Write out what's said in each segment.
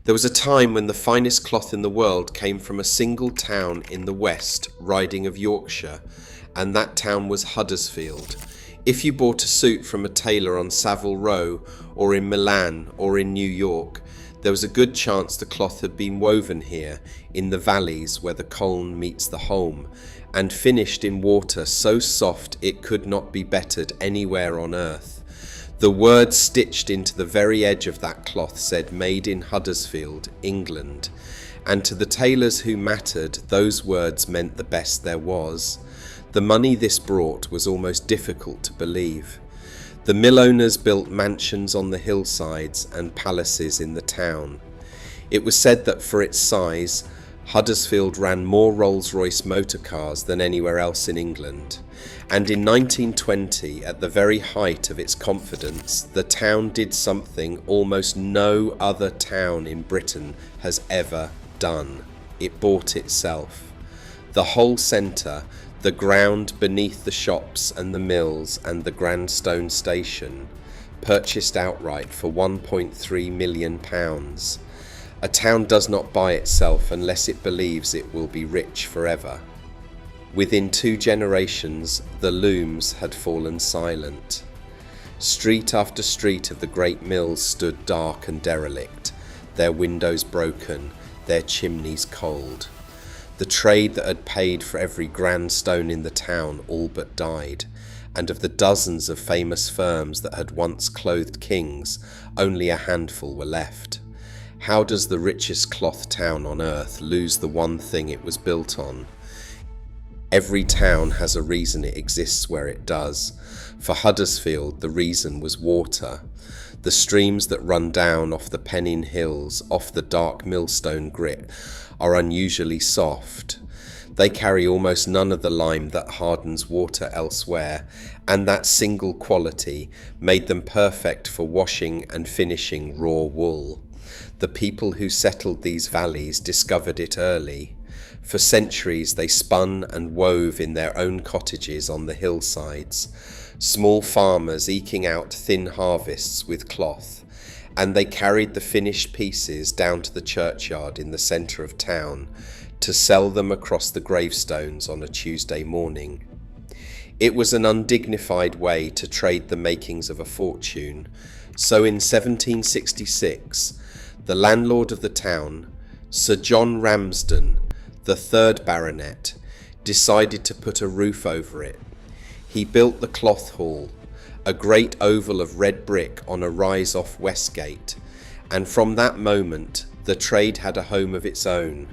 There was a time when the finest cloth in the world came from a single town in the West Riding of Yorkshire, and that town was Huddersfield. If you bought a suit from a tailor on Savile Row, or in Milan, or in New York, there was a good chance the cloth had been woven here, in the valleys where the Colne meets the Holme, and finished in water so soft it could not be bettered anywhere on earth. The word stitched into the very edge of that cloth said "Made in Huddersfield, England," and to the tailors who mattered, those words meant the best there was. The money this brought was almost difficult to believe. The mill owners built mansions on the hillsides and palaces in the town. It was said that for its size, Huddersfield ran more Rolls-Royce motor cars than anywhere else in England. And in 1920, at the very height of its confidence, the town did something almost no other town in Britain has ever done. It bought itself. The whole centre, the ground beneath the shops and the mills and the Grandstone station, purchased outright for £1.3 million. A town does not buy itself unless it believes it will be rich forever. Within 2 generations, the looms had fallen silent. Street after street of the great mills stood dark and derelict, their windows broken, their chimneys cold. The trade that had paid for every grand stone in the town all but died, and of the dozens of famous firms that had once clothed kings, only a handful were left. How does the richest cloth town on earth lose the one thing it was built on? Every town has a reason it exists where it does. For Huddersfield, the reason was water. The streams that run down off the Pennine Hills, off the dark millstone grit, are unusually soft. They carry almost none of the lime that hardens water elsewhere, and that single quality made them perfect for washing and finishing raw wool. The people who settled these valleys discovered it early. For centuries they spun and wove in their own cottages on the hillsides, small farmers eking out thin harvests with cloth, and they carried the finished pieces down to the churchyard in the centre of town to sell them across the gravestones on a Tuesday morning. It was an undignified way to trade the makings of a fortune, so in 1766 the landlord of the town, Sir John Ramsden, the 3rd Baronet, decided to put a roof over it. He built the Cloth Hall, a great oval of red brick on a rise off Westgate, and from that moment the trade had a home of its own.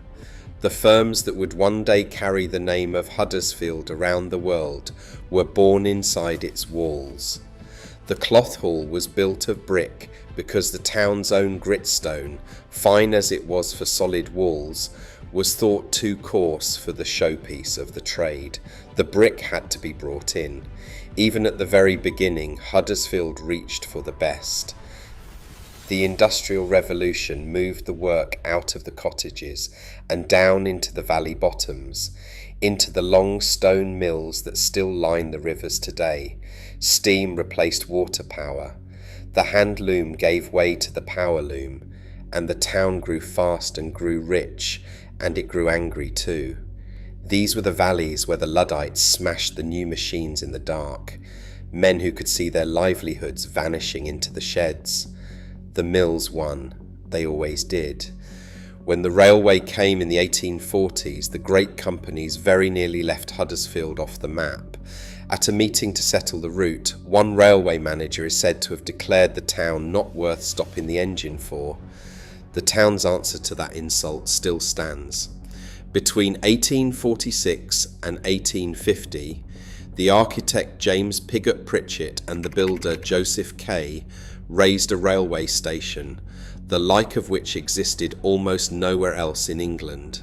The firms that would one day carry the name of Huddersfield around the world were born inside its walls. The Cloth Hall was built of brick because the town's own gritstone, fine as it was for solid walls, was thought too coarse for the showpiece of the trade. The brick had to be brought in. Even at the very beginning, Huddersfield reached for the best. The Industrial Revolution moved the work out of the cottages and down into the valley bottoms, into the long stone mills that still line the rivers today. Steam replaced water power. The hand loom gave way to the power loom, and the town grew fast and grew rich, and it grew angry too. These were the valleys where the Luddites smashed the new machines in the dark, men who could see their livelihoods vanishing into the sheds. The mills won. They always did. When the railway came in the 1840s, the great companies very nearly left Huddersfield off the map. At a meeting to settle the route, one railway manager is said to have declared the town not worth stopping the engine for. The town's answer to that insult still stands. Between 1846 and 1850, the architect James Pigott Pritchett and the builder Joseph Kay raised a railway station, the like of which existed almost nowhere else in England.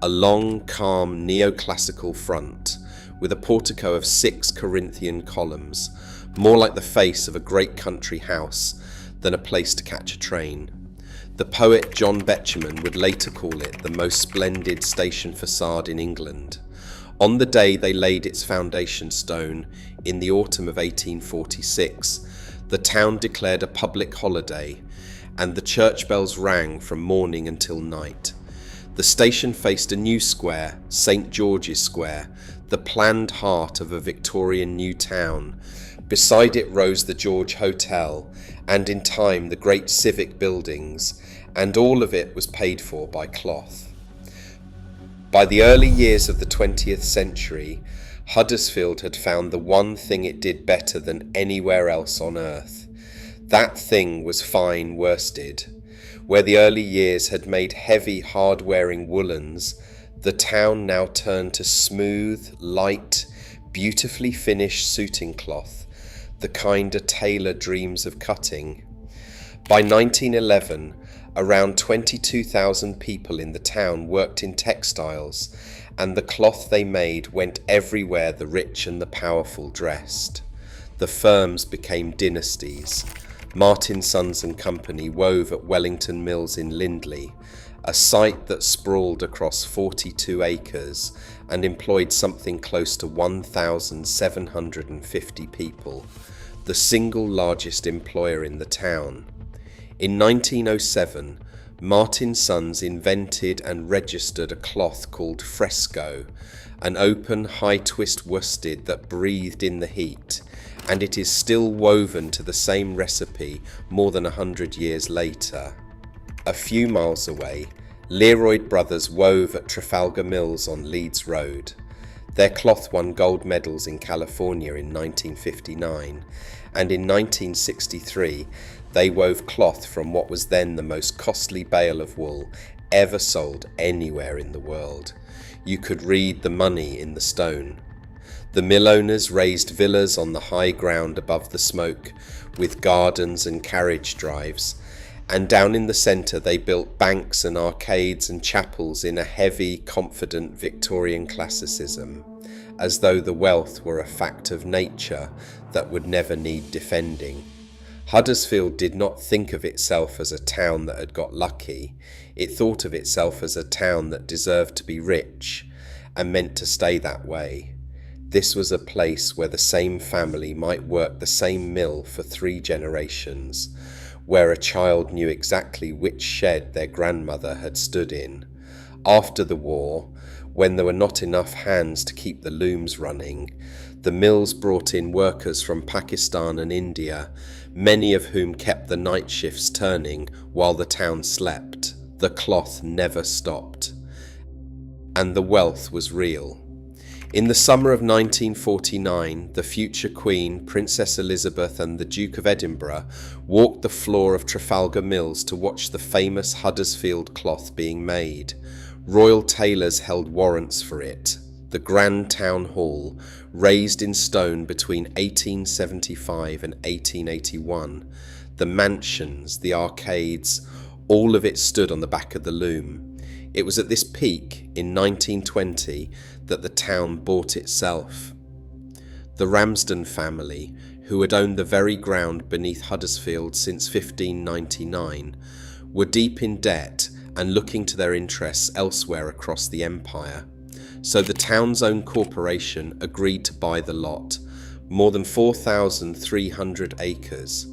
A long, calm, neoclassical front, with a portico of 6 Corinthian columns, more like the face of a great country house than a place to catch a train. The poet John Betjeman would later call it the most splendid station facade in England. On the day they laid its foundation stone, in the autumn of 1846, the town declared a public holiday, and the church bells rang from morning until night. The station faced a new square, St. George's Square, the planned heart of a Victorian new town. Beside it rose the George Hotel, and in time the great civic buildings, and all of it was paid for by cloth. By the early years of the 20th century, Huddersfield had found the one thing it did better than anywhere else on earth. That thing was fine worsted. Where the early years had made heavy, hard-wearing woolens, the town now turned to smooth, light, beautifully finished suiting cloth, the kind a tailor dreams of cutting. By 1911, around 22,000 people in the town worked in textiles, and the cloth they made went everywhere the rich and the powerful dressed. The firms became dynasties. Martin Sons and Company wove at Wellington Mills in Lindley, a site that sprawled across 42 acres and employed something close to 1,750 people, the single largest employer in the town. In 1907, Martin Sons invented and registered a cloth called fresco, an open, high-twist worsted that breathed in the heat, and it is still woven to the same recipe more than 100 years later. A few miles away, Leroyd Brothers wove at Trafalgar Mills on Leeds Road. Their cloth won gold medals in California in 1959, and in 1963 they wove cloth from what was then the most costly bale of wool ever sold anywhere in the world. You could read the money in the stone. The mill owners raised villas on the high ground above the smoke, with gardens and carriage drives, and down in the centre they built banks and arcades and chapels in a heavy, confident Victorian classicism, as though the wealth were a fact of nature that would never need defending. Huddersfield did not think of itself as a town that had got lucky. It thought of itself as a town that deserved to be rich, and meant to stay that way. This was a place where the same family might work the same mill for 3 generations, where a child knew exactly which shed their grandmother had stood in. After the war, when there were not enough hands to keep the looms running, the mills brought in workers from Pakistan and India, many of whom kept the night shifts turning while the town slept. The cloth never stopped, and the wealth was real. In the summer of 1949, the future Queen, Princess Elizabeth, and the Duke of Edinburgh walked the floor of Trafalgar Mills to watch the famous Huddersfield cloth being made. Royal tailors held warrants for it. The Grand Town Hall, raised in stone between 1875 and 1881, the mansions, the arcades, all of it stood on the back of the loom. It was at this peak, in 1920, that the town bought itself. The Ramsden family, who had owned the very ground beneath Huddersfield since 1599, were deep in debt and looking to their interests elsewhere across the empire. So the town's own corporation agreed to buy the lot, more than 4,300 acres,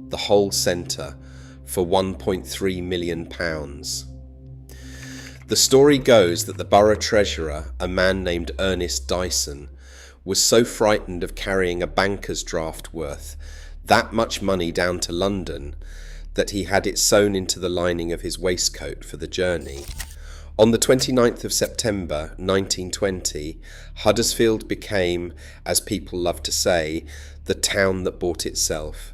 the whole centre, for £1.3 million. The story goes that the borough treasurer, a man named Ernest Dyson, was so frightened of carrying a banker's draft worth that much money down to London that he had it sewn into the lining of his waistcoat for the journey. On the 29th of September 1920, Huddersfield became, as people love to say, the town that bought itself.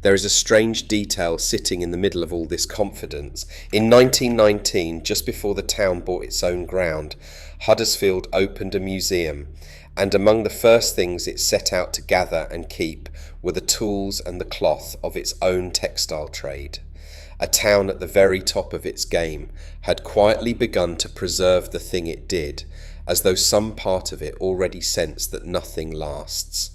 There is a strange detail sitting in the middle of all this confidence. In 1919, just before the town bought its own ground, Huddersfield opened a museum, and among the first things it set out to gather and keep were the tools and the cloth of its own textile trade. A town at the very top of its game had quietly begun to preserve the thing it did, as though some part of it already sensed that nothing lasts.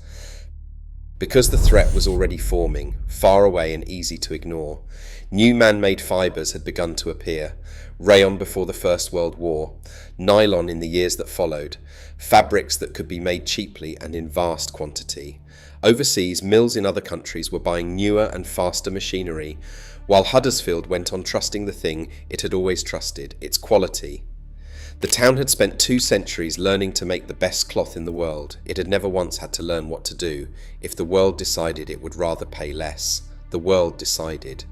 Because the threat was already forming, far away and easy to ignore, new man-made fibres had begun to appear. Rayon before the First World War, nylon in the years that followed, fabrics that could be made cheaply and in vast quantity. Overseas, mills in other countries were buying newer and faster machinery, while Huddersfield went on trusting the thing it had always trusted, its quality. The town had spent 2 centuries learning to make the best cloth in the world. It had never once had to learn what to do if the world decided it would rather pay less. The world decided.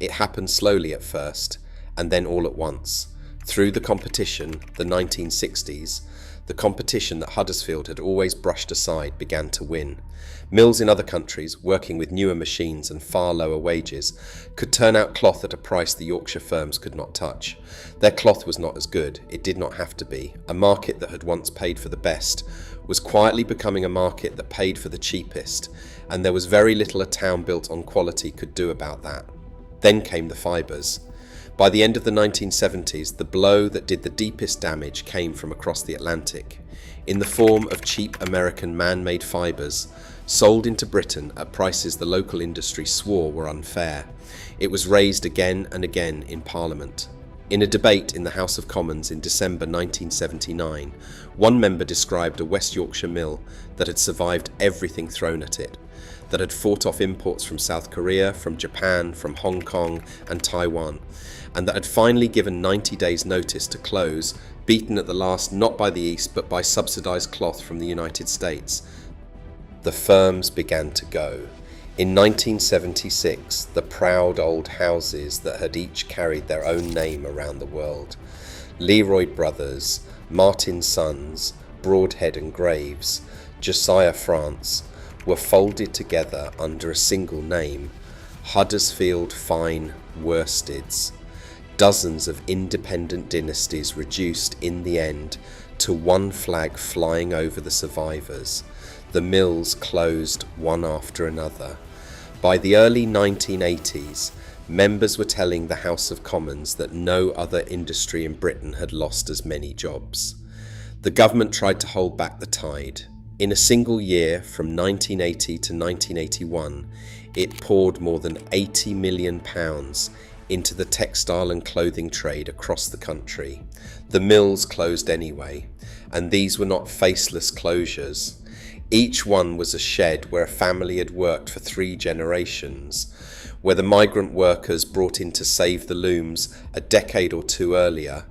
It happened slowly at first, and then all at once. Through the competition, the 1960s, the competition that Huddersfield had always brushed aside began to win. Mills in other countries, working with newer machines and far lower wages, could turn out cloth at a price the Yorkshire firms could not touch. Their cloth was not as good, it did not have to be. A market that had once paid for the best was quietly becoming a market that paid for the cheapest, and there was very little a town built on quality could do about that. Then came the fibres. By the end of the 1970s, the blow that did the deepest damage came from across the Atlantic, in the form of cheap American man-made fibres, sold into Britain at prices the local industry swore were unfair. It was raised again and again in Parliament. In a debate in the House of Commons in December 1979, one member described a West Yorkshire mill that had survived everything thrown at it, that had fought off imports from South Korea, from Japan, from Hong Kong and Taiwan, and that had finally given 90 days notice to close, beaten at the last not by the East but by subsidised cloth from the United States. The firms began to go. In 1976, the proud old houses that had each carried their own name around the world, Leroy Brothers, Martin Sons, Broadhead and Graves, Josiah France, were folded together under a single name, Huddersfield Fine Worsteds. Dozens of independent dynasties reduced in the end to one flag flying over the survivors. The mills closed one after another. By the early 1980s, members were telling the House of Commons that no other industry in Britain had lost as many jobs. The government tried to hold back the tide. In a single year, from 1980 to 1981, it poured more than £80 million into the textile and clothing trade across the country. The mills closed anyway, and these were not faceless closures. Each one was a shed where a family had worked for 3 generations, where the migrant workers brought in to save the looms a decade or 2 earlier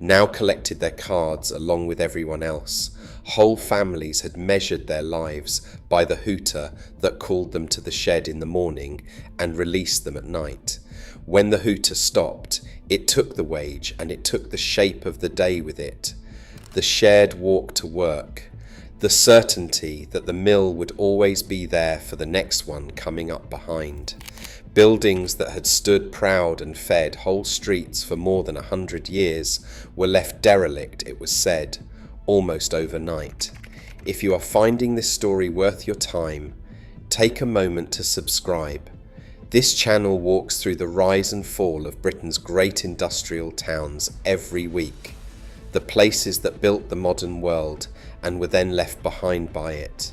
now collected their cards along with everyone else. Whole families had measured their lives by the hooter that called them to the shed in the morning and released them at night. When the hooter stopped, it took the wage and it took the shape of the day with it. The shared walk to work, the certainty that the mill would always be there for the next one coming up behind. Buildings that had stood proud and fed whole streets for more than 100 years were left derelict, it was said, almost overnight. If you are finding this story worth your time, take a moment to subscribe. This channel walks through the rise and fall of Britain's great industrial towns every week, the places that built the modern world and were then left behind by it.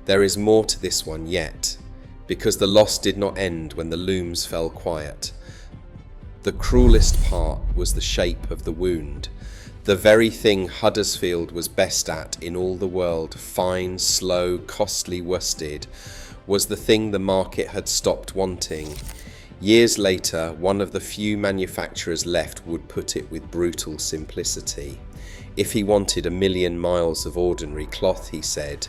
There is more to this one yet, because the loss did not end when the looms fell quiet. The cruelest part was the shape of the wound. The very thing Huddersfield was best at in all the world, fine, slow, costly worsted, was the thing the market had stopped wanting. Years later, one of the few manufacturers left would put it with brutal simplicity. If he wanted 1,000,000 miles of ordinary cloth, he said,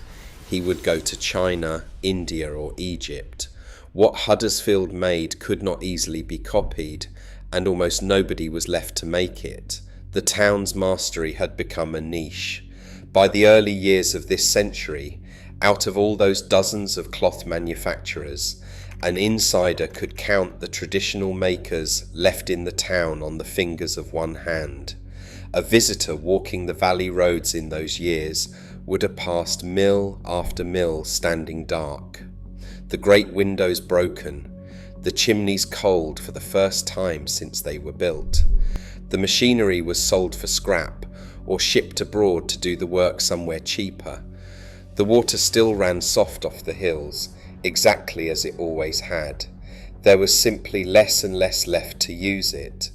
he would go to China, India or Egypt. What Huddersfield made could not easily be copied, and almost nobody was left to make it. The town's mastery had become a niche. By the early years of this century, out of all those dozens of cloth manufacturers, an insider could count the traditional makers left in the town on the fingers of one hand. A visitor walking the valley roads in those years would have passed mill after mill standing dark, the great windows broken, the chimneys cold for the first time since they were built. The machinery was sold for scrap or shipped abroad to do the work somewhere cheaper. The water still ran soft off the hills, exactly as it always had. There was simply less and less left to use it.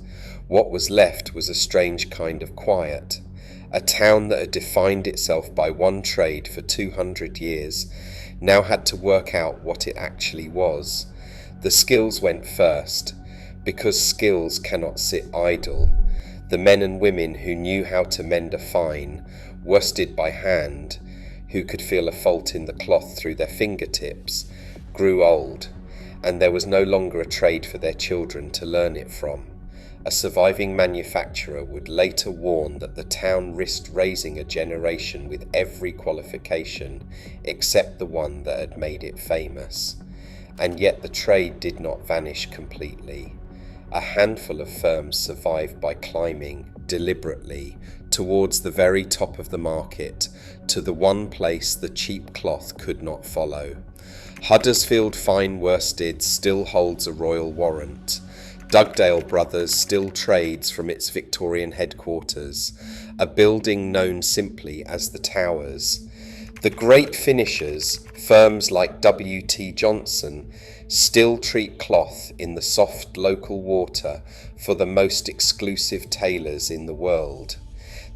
What was left was a strange kind of quiet. A town that had defined itself by one trade for 200 years now had to work out what it actually was. The skills went first. because skills cannot sit idle. The men and women who knew how to mend a fine, worsted by hand, who could feel a fault in the cloth through their fingertips, grew old, and there was no longer a trade for their children to learn it from. A surviving manufacturer would later warn that the town risked raising a generation with every qualification except the one that had made it famous. And yet the trade did not vanish completely. A handful of firms survived by climbing, deliberately, towards the very top of the market, to the one place the cheap cloth could not follow. Huddersfield Fine Worsted still holds a royal warrant. Dugdale Brothers still trades from its Victorian headquarters, a building known simply as the Towers. The great finishers, firms like W.T. Johnson, still treat cloth in the soft local water for the most exclusive tailors in the world.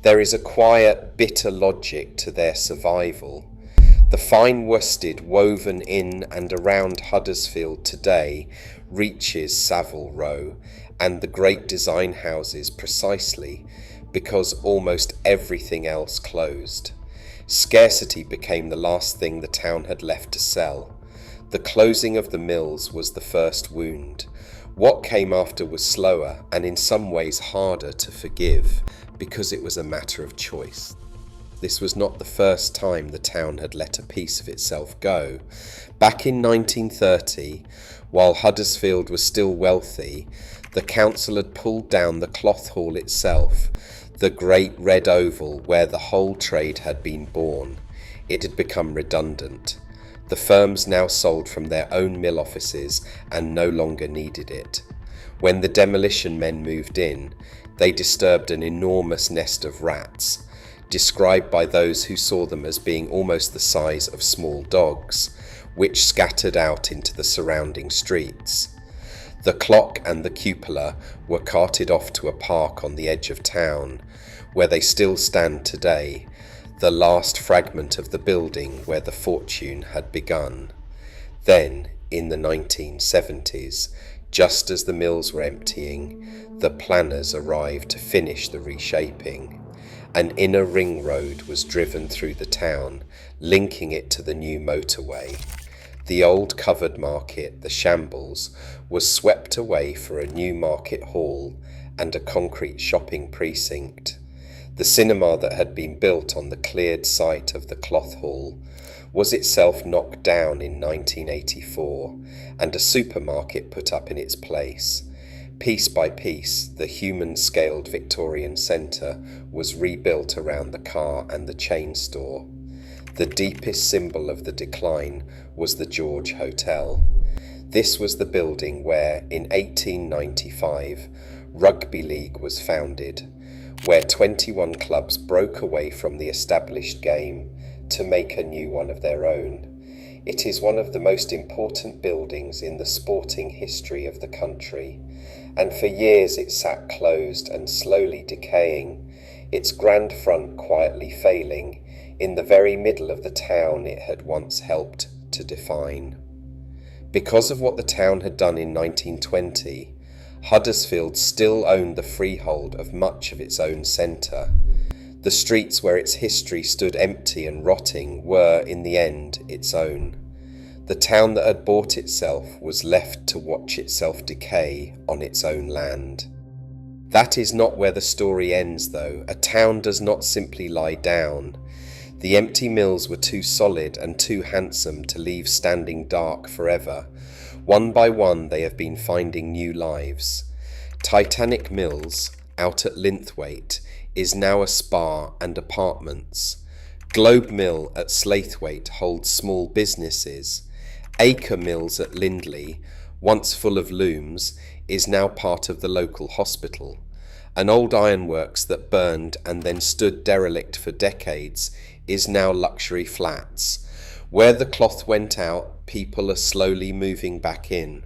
There is a quiet, bitter logic to their survival. The fine worsted woven in and around Huddersfield today reaches Savile Row and the great design houses precisely because almost everything else closed. Scarcity became the last thing the town had left to sell. The closing of the mills was the first wound. What came after was slower and in some ways harder to forgive because it was a matter of choice. This was not the first time the town had let a piece of itself go. Back in 1930, while Huddersfield was still wealthy, the council had pulled down the cloth hall itself, the great red oval where the whole trade had been born. It had become redundant. The firms now sold from their own mill offices and no longer needed it. When the demolition men moved in, they disturbed an enormous nest of rats, described by those who saw them as being almost the size of small dogs, which scattered out into the surrounding streets. The clock and the cupola were carted off to a park on the edge of town, where they still stand today, the last fragment of the building where the fortune had begun. Then, in the 1970s, just as the mills were emptying, the planners arrived to finish the reshaping. An inner ring road was driven through the town, linking it to the new motorway. The old covered market, the Shambles, was swept away for a new market hall and a concrete shopping precinct. The cinema that had been built on the cleared site of the cloth hall was itself knocked down in 1984 and a supermarket put up in its place. Piece by piece, the human-scaled Victorian centre was rebuilt around the car and the chain store. The deepest symbol of the decline was the George Hotel. This was the building where, in 1895, Rugby League was founded, where 21 clubs broke away from the established game to make a new one of their own. It is one of the most important buildings in the sporting history of the country, and for years it sat closed and slowly decaying, its grand front quietly failing, in the very middle of the town it had once helped to define. Because of what the town had done in 1920, Huddersfield still owned the freehold of much of its own centre. The streets where its history stood empty and rotting were, in the end, its own. The town that had bought itself was left to watch itself decay on its own land. That is not where the story ends, though. A town does not simply lie down. The empty mills were too solid and too handsome to leave standing dark forever. One by one they have been finding new lives. Titanic Mills, out at Linthwaite, is now a spa and apartments. Globe Mill at Slaithwaite holds small businesses. Acre Mills at Lindley, once full of looms, is now part of the local hospital. An old ironworks that burned and then stood derelict for decades is now luxury flats. Where the cloth went out, people are slowly moving back in.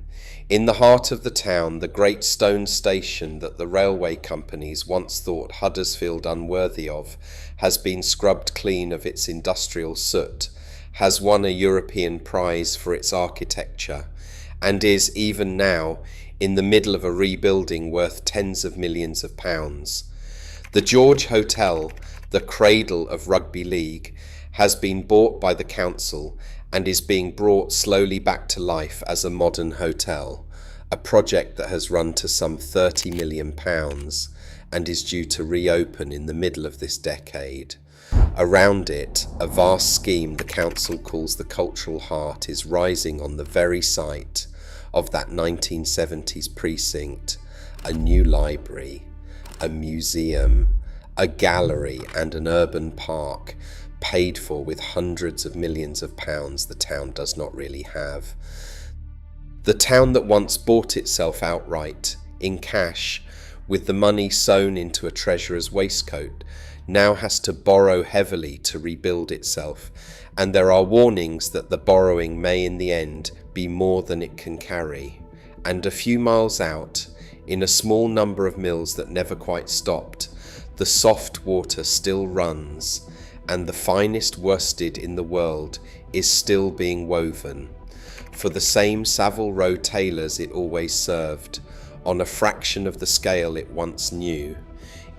In the heart of the town, the great stone station that the railway companies once thought Huddersfield unworthy of has been scrubbed clean of its industrial soot, has won a European prize for its architecture, and is even now, in the middle of a rebuilding worth tens of millions of pounds. The George Hotel, the cradle of rugby league, has been bought by the council and is being brought slowly back to life as a modern hotel, a project that has run to some £30 million and is due to reopen in the middle of this decade. Around it, a vast scheme the council calls the Cultural Heart is rising on the very site of that 1970s precinct: a new library, a museum, a gallery and an urban park, paid for with hundreds of millions of pounds the town does not really have. The town that once bought itself outright, in cash, with the money sewn into a treasurer's waistcoat, now has to borrow heavily to rebuild itself, and there are warnings that the borrowing may in the end be more than it can carry. And a few miles out, in a small number of mills that never quite stopped, the soft water still runs, and the finest worsted in the world is still being woven, for the same Savile Row tailors it always served, on a fraction of the scale it once knew.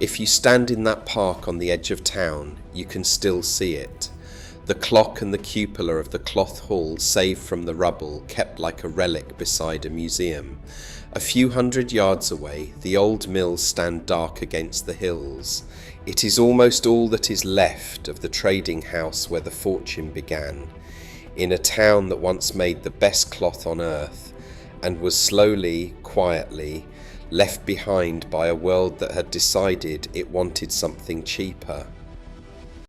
If you stand in that park on the edge of town, you can still see it. The clock and the cupola of the cloth hall saved from the rubble, kept like a relic beside a museum. A few hundred yards away, the old mills stand dark against the hills. It is almost all that is left of the trading house where the fortune began, in a town that once made the best cloth on earth, and was slowly, quietly, left behind by a world that had decided it wanted something cheaper.